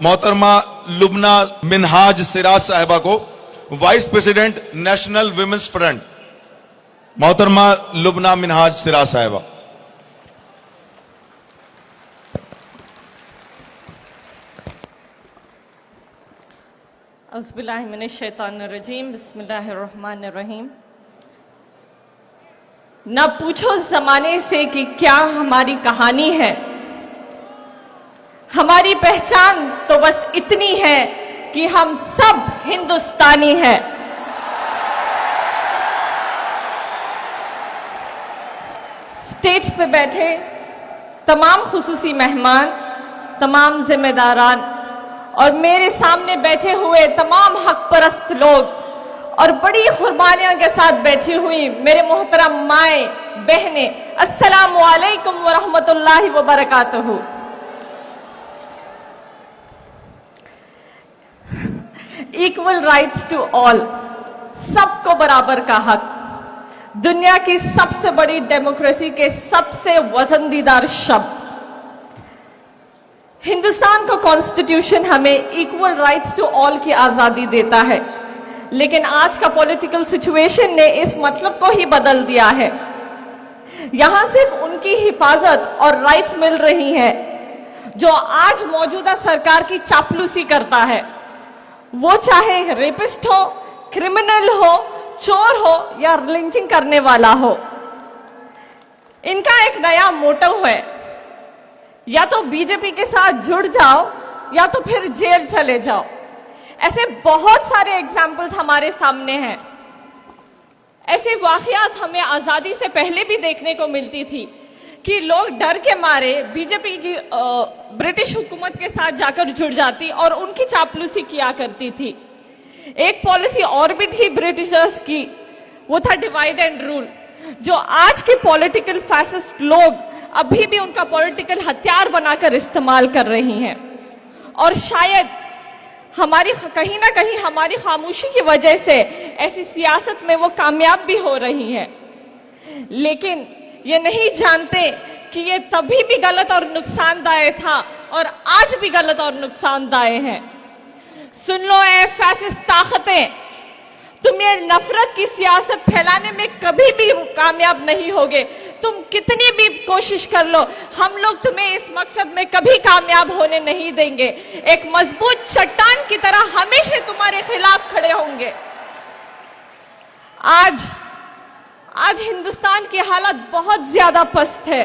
मोहतरमा लुबना मिनहाज सिराज साहिबा को vice president national women's front, मोहतरमा लुबना मिनहाज सिराज साहिबा। औज़ुबिल्लाहिमिनश्शैतानिर्रजीम, बिस्मिल्लाहिर्रहमानिर्रहीम। न पूछो जमाने से कि क्या हमारी कहानी है, हमारी पहचान तो बस इतनी है कि हम सब हिंदुस्तानी हैं। स्टेज पे बैठे तमाम खुसूसी मेहमान, तमाम जिम्मेदारान और मेरे सामने बैठे हुए तमाम हक परस्त लोग और बड़ी कुर्बानियों के साथ बैठी हुई मेरे मोहतरम माए बहने, अस्सलामु अलैकुम व रहमतुल्लाहि व बरकातहू। इक्वल राइट्स टू ऑल, सबको बराबर का हक, दुनिया की सबसे बड़ी डेमोक्रेसी के सबसे वजनदीदार शब्द। हिंदुस्तान का कॉन्स्टिट्यूशन हमें इक्वल राइट्स टू ऑल की आजादी देता है, लेकिन आज का पॉलिटिकल सिचुएशन ने इस मतलब को ही बदल दिया है। यहां सिर्फ उनकी हिफाजत और राइट्स मिल रही हैं जो आज मौजूदा सरकार की चापलूसी करता है, वो चाहे रेपिस्ट हो, क्रिमिनल हो, चोर हो या लिंचिंग करने वाला हो। इनका एक नया मोटो है, या तो बीजेपी के साथ जुड़ जाओ या तो फिर जेल चले जाओ। ऐसे बहुत सारे एग्जाम्पल्स हमारे सामने हैं। ऐसे वाकयात हमें आजादी से पहले भी देखने को मिलती थी कि लोग डर के मारे बीजेपी की ब्रिटिश हुकूमत के साथ जाकर जुड़ जाती और उनकी चापलूसी किया करती थी। एक पॉलिसी और भी थी ब्रिटिशर्स की, वो था डिवाइड एंड रूल, जो आज के पॉलिटिकल फैसिस्ट लोग अभी भी उनका पॉलिटिकल हथियार बनाकर इस्तेमाल कर रही हैं। और शायद हमारी कहीं ना कहीं हमारी खामोशी की वजह से ऐसी सियासत में वो कामयाब भी हो रही है, लेकिन ये नहीं जानते कि ये तभी भी गलत और नुकसानदायक था और आज भी गलत और नुकसानदायक है। सुन लो ए फैसिस्ट ताकतें, तुम ये नफरत की सियासत फैलाने में कभी भी कामयाब नहीं होगे। तुम कितनी भी कोशिश कर लो, हम लोग तुम्हें इस मकसद में कभी कामयाब होने नहीं देंगे। एक मजबूत चट्टान की तरह हमेशा तुम्हारे खिलाफ खड़े होंगे। आज हिंदुस्तान की हालत बहुत ज्यादा पस्त है,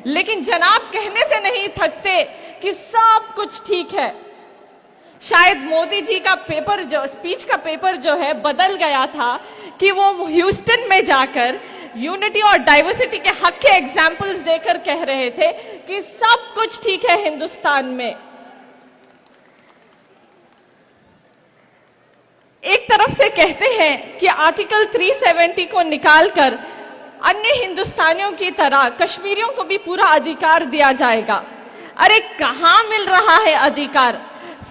लेकिन जनाब कहने से नहीं थकते कि सब कुछ ठीक है। शायद मोदी जी का स्पीच का पेपर जो है बदल गया था कि वो ह्यूस्टन में जाकर यूनिटी और डाइवर्सिटी के हक के एग्जाम्पल्स देकर कह रहे थे कि सब कुछ ठीक है हिंदुस्तान में। एक तरफ से कहते हैं कि आर्टिकल 370 को निकालकर अन्य हिंदुस्तानियों की तरह कश्मीरियों को भी पूरा अधिकार दिया जाएगा। अरे कहां मिल रहा है अधिकार?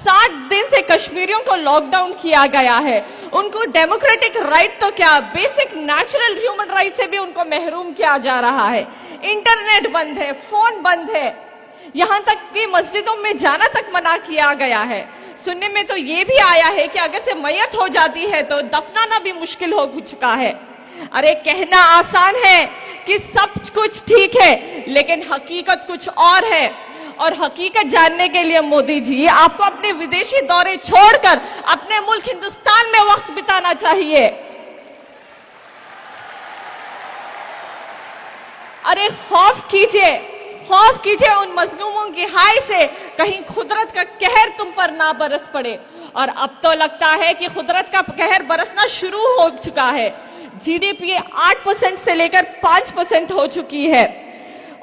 60 दिन से कश्मीरियों को लॉकडाउन किया गया है। उनको डेमोक्रेटिक राइट तो क्या, बेसिक नेचुरल ह्यूमन राइट से भी उनको महरूम किया जा रहा है। इंटरनेट बंद है, फोन बंद है, यहां तक कि मस्जिदों में जाना तक मना किया गया है। सुनने में तो ये भी आया है कि अगर से मैयत हो जाती है तो दफनाना भी मुश्किल हो चुका है। अरे कहना आसान है कि सब कुछ ठीक है, लेकिन हकीकत कुछ और है। और हकीकत जानने के लिए मोदी जी, आपको अपने विदेशी दौरे छोड़कर अपने मुल्क हिंदुस्तान में वक्त बिताना चाहिए। अरे खौफ कीजिए उन मजलूमों की हाय से, कहीं खुदरत का कहर तुम पर ना बरस पड़े। और अब तो लगता है कि खुदरत का कहर बरसना शुरू हो चुका है। जीडीपी 8% से लेकर 5% हो चुकी है।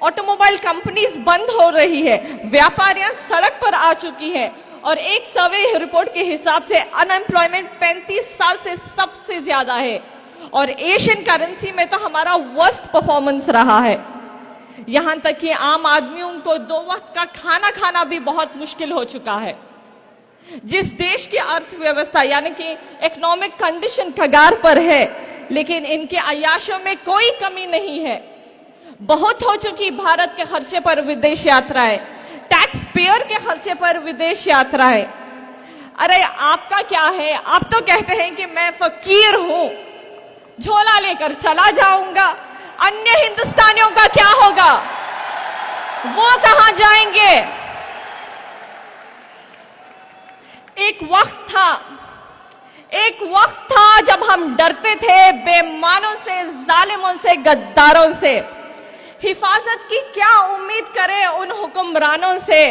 ऑटोमोबाइल कंपनीज बंद हो रही है, व्यापारियां सड़क पर आ चुकी हैं और एक सर्वे रिपोर्ट के हिसाब से अनएम्प्लॉयमेंट 35 साल से सबसे ज्यादा है और एशियन करेंसी में तो हमारा वर्स्ट परफॉर्मेंस रहा है। यहां तक कि आम आदमियों को 2 वक्त का खाना खाना भी बहुत मुश्किल हो चुका है। जिस देश की अर्थव्यवस्था यानी कि इकोनॉमिक कंडीशन कगार पर है, लेकिन इनके अयाशों में कोई कमी नहीं है। बहुत हो चुकी भारत के खर्चे पर विदेश यात्राएं, टैक्स पेयर के खर्चे पर विदेश यात्राएं। अरे आपका क्या है, आप तो कहते हैं कि मैं फकीर हूं, झोला लेकर चला जाऊंगा। अन्य हिंदुस्तानियों का क्या होगा, वो कहां जाएंगे? एक वक्त था जब हम डरते थे बेईमानों से, जालिमों से, गद्दारों से। हिफाजत की क्या उम्मीद करें उन हुक्मरानों से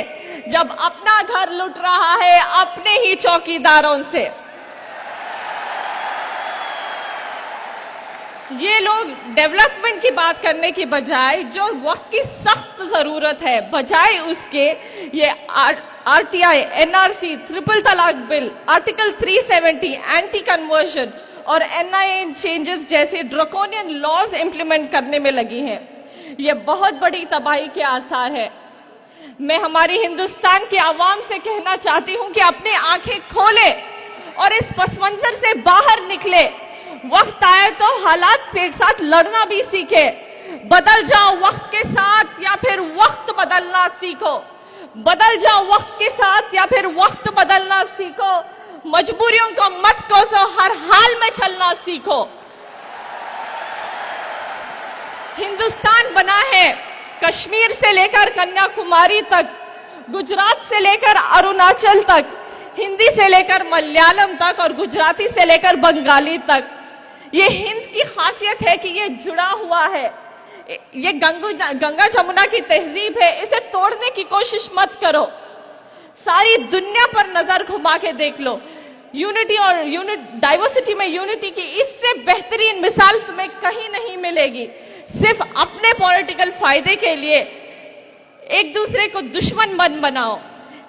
जब अपना घर लुट रहा है अपने ही चौकीदारों से। ये लोग डेवलपमेंट की बात करने की बजाय, जो वक्त की सख्त जरूरत है, बजाय उसके ये आरटीआई, एनआरसी, ट्रिपल तलाक बिल, आर्टिकल 370, एंटी कन्वर्जन और एनआईए चेंजेस जैसे ड्रकोनियन लॉज इंप्लीमेंट करने में लगी हैं। ये बहुत बड़ी तबाही के आसार है। मैं हमारी हिंदुस्तान की आवाम से कहना चाहती हूं कि अपनी आंखें खोले और इस पसमंजर से बाहर निकले। वक्त आए तो हालात के साथ लड़ना भी सीखे। बदल जाओ वक्त के साथ या फिर वक्त बदलना सीखो। बदल जाओ वक्त के साथ या फिर वक्त बदलना सीखो। मजबूरियों को मत कोसो, हर हाल में चलना सीखो। हिंदुस्तान बना है कश्मीर से लेकर कन्याकुमारी तक, गुजरात से लेकर अरुणाचल तक, हिंदी से लेकर मलयालम तक और गुजराती से लेकर बंगाली तक। ये हिंद की खासियत है कि ये जुड़ा हुआ है। ये गंगा जमुना की तहजीब है, इसे तोड़ने की कोशिश मत करो। सारी दुनिया पर नजर घुमा के देख लो, यूनिटी और डाइवर्सिटी में यूनिटी की इससे बेहतरीन मिसाल तुम्हें कहीं नहीं मिलेगी। सिर्फ अपने पॉलिटिकल फायदे के लिए एक दूसरे को दुश्मन मत बनाओ।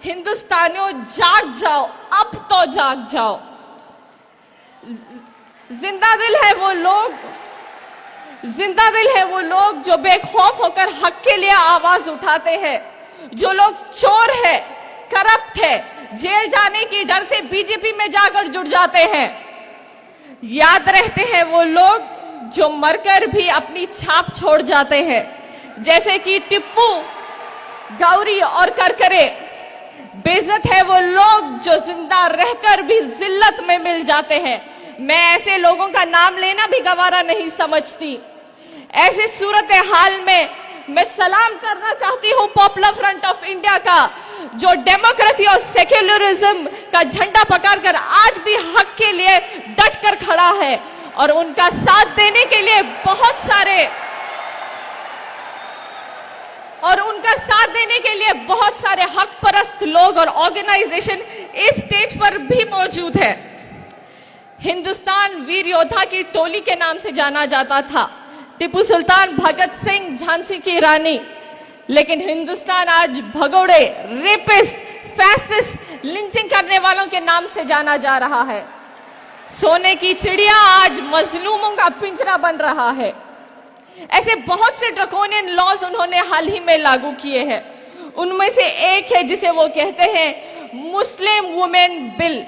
हिंदुस्तानियों जाग जाओ, अब तो जाग जाओ। जिंदा दिल है वो लोग जो बेखौफ होकर हक के लिए आवाज उठाते हैं। जो लोग चोर है, करप्ट है, जेल जाने की डर से बीजेपी में जाकर जुड़ जाते हैं। याद रहते हैं वो लोग जो मरकर भी अपनी छाप छोड़ जाते हैं, जैसे कि टिप्पू, गौरी और करकरे। बेइज्जत है वो लोग जो जिंदा रहकर भी जिल्लत में मिल जाते हैं। मैं ऐसे लोगों का नाम लेना भी गवारा नहीं समझती। ऐसे सूरत हाल में मैं सलाम करना चाहती हूं पॉपुलर फ्रंट ऑफ इंडिया का, जो डेमोक्रेसी और सेक्युलरिज्म का झंडा पकड़कर आज भी हक के लिए डट कर खड़ा है। और उनका साथ देने के लिए बहुत सारे हक परस्त लोग और ऑर्गेनाइजेशन इस स्टेज पर भी मौजूद है। हिंदुस्तान वीर योद्धा की टोली के नाम से जाना जाता था, टिप्पू सुल्तान, भगत सिंह, झांसी की रानी। लेकिन हिंदुस्तान आज भगोड़े, रेपिस्ट, फैसिस्ट, लिंचिंग करने वालों के नाम से जाना जा रहा है। सोने की चिड़िया आज मजलूमों का पिंजरा बन रहा है। ऐसे बहुत से ड्रकोनियन लॉज उन्होंने हाल ही में लागू किए हैं। उनमें से एक है जिसे वो कहते हैं मुस्लिम वुमेन बिल।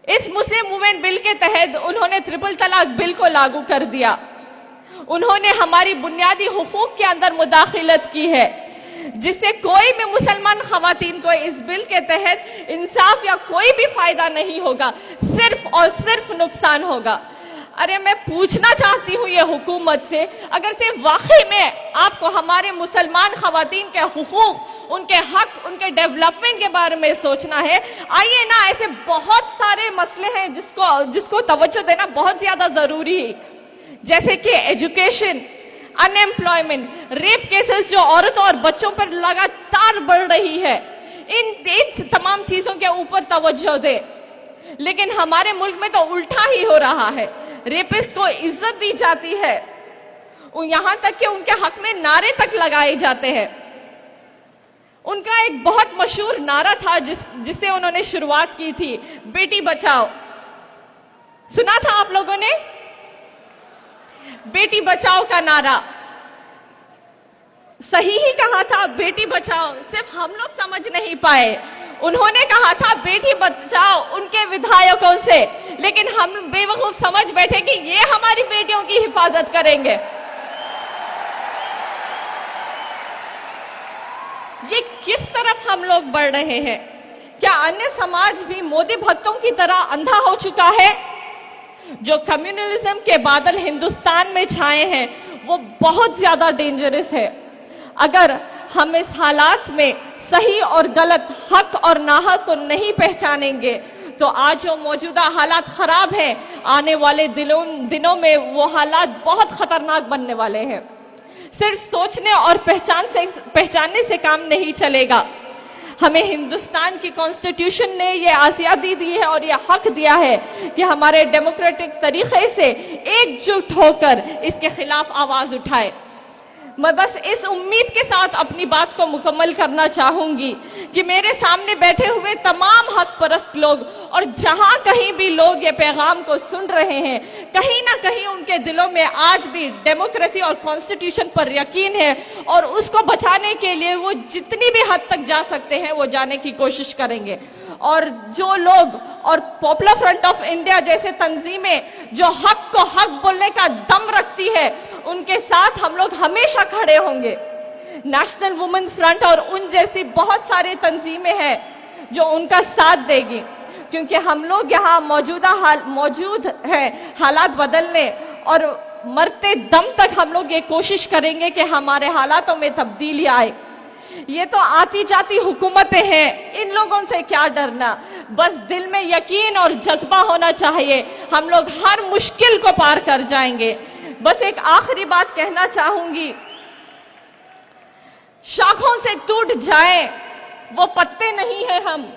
इस मुस्लिम वुमेन बिल के तहत उन्होंने ट्रिपल तलाक बिल को लागू कर दिया। उन्होंने हमारी बुनियादी हुकूक के अंदर मुदाखिलत की है, जिससे कोई भी मुसलमान खवातीन को इस बिल के तहत इंसाफ या कोई भी फायदा नहीं होगा, सिर्फ और सिर्फ नुकसान होगा। अरे मैं पूछना चाहती हूँ ये हुकूमत से, अगर से वाकई में आपको हमारे मुसलमान खवातीन के हुकूक, उनके हक, उनके डेवलपमेंट के बारे में सोचना है, आइए ना, ऐसे बहुत सारे मसले हैं जिसको तवज्जो देना बहुत ज्यादा जरूरी है, जैसे कि एजुकेशन, अनएम्प्लॉयमेंट, रेप केसेस जो औरतों और बच्चों पर लगातार बढ़ रही है। इन तमाम चीजों के ऊपर तवज्जो दे। लेकिन हमारे मुल्क में तो उल्टा ही हो रहा है। रेपिस्ट को इज्जत दी जाती है, यहां तक कि उनके हक में नारे तक लगाए जाते हैं। उनका एक बहुत मशहूर नारा था जिससे उन्होंने शुरुआत की थी, बेटी बचाओ। सुना था आप लोगों ने? बेटी बचाओ का नारा सही ही कहा था, बेटी बचाओ, सिर्फ हम लोग समझ नहीं पाए। उन्होंने कहा था बेटी बचाओ उनके विधायकों से, लेकिन हम बेवकूफ समझ बैठे कि ये हमारी बेटियों की हिफाजत करेंगे। ये किस तरफ हम लोग बढ़ रहे हैं? क्या अन्य समाज भी मोदी भक्तों की तरह अंधा हो चुका है? जो कम्युनलिज्म के बादल हिंदुस्तान में छाए हैं वो बहुत ज्यादा डेंजरस है। अगर हम इस हालात में सही और गलत, हक और नाहक को नहीं पहचानेंगे तो आज जो मौजूदा हालात खराब हैं, आने वाले दिनों में वो हालात बहुत खतरनाक बनने वाले हैं। सिर्फ सोचने और पहचानने से काम नहीं चलेगा। हमें हिंदुस्तान की कॉन्स्टिट्यूशन ने ये आज़ादी दी है और ये हक दिया है कि हमारे डेमोक्रेटिक तरीके से एकजुट होकर इसके खिलाफ आवाज उठाए। मैं बस इस उम्मीद के साथ अपनी बात को मुकम्मल करना चाहूंगी कि मेरे सामने बैठे हुए तमाम हक परस्त लोग और जहां कहीं भी लोग ये पैगाम को सुन रहे हैं, कहीं ना कहीं उनके दिलों में आज भी डेमोक्रेसी और कॉन्स्टिट्यूशन पर यकीन है और उसको बचाने के लिए वो जितनी भी हद तक जा सकते हैं वो जाने की कोशिश करेंगे। और जो लोग और पॉपुलर फ्रंट ऑफ इंडिया जैसे तंजीमें जो हक को हक बोलने का दम रखती है, उनके साथ हम लोग हमेशा खड़े होंगे। नेशनल वुमेन्स फ्रंट और उन जैसी बहुत सारी तंजीमें हैं जो उनका साथ देगी, क्योंकि हम लोग यहाँ मौजूद हैं हालात बदलने, और मरते दम तक हम लोग ये कोशिश करेंगे कि हमारे हालातों में तब्दीली आए। ये तो आती जाती हुकूमतें हैं, इन लोगों से क्या डरना, बस दिल में यकीन और जज्बा होना चाहिए। हम लोग हर मुश्किल को पार कर जाएंगे। बस एक आखिरी बात कहना चाहूंगी, शाखों से टूट जाए वो पत्ते नहीं है हम,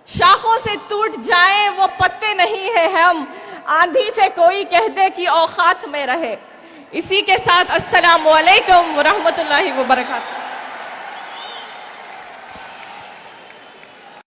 शाखों से टूट जाए वो पत्ते नहीं है हम, आंधी से कोई कह दे कि औकात में रहे। इसी के साथ अस्सलाम वालेकुम व रहमतुल्लाहि व बरकातहू।